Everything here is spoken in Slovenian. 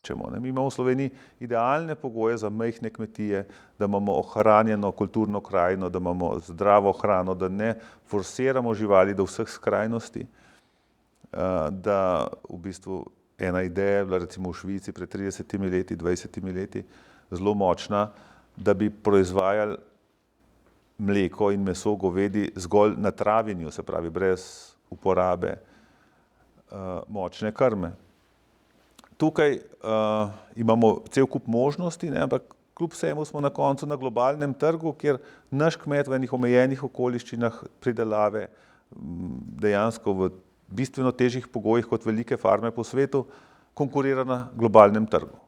rečemo. Mi imamo v Sloveniji idealne pogoje za majhne kmetije, da imamo ohranjeno kulturno krajino, da imamo zdravo hrano, da ne forsiramo živali do vseh skrajnosti, da v bistvu ena ideja je bila recimo v Švici pred 30 leti, 20 leti zelo močna, da bi proizvajali mleko in meso govedi zgolj na travinju, se pravi brez uporabe močne krme. Tukaj imamo cel kup možnosti, ampak kljub vsemu smo na koncu na globalnem trgu, kjer naš kmet v enih omejenih okoliščinah pridelave dejansko v bistveno težjih pogojih kot velike farme po svetu konkurira na globalnem trgu.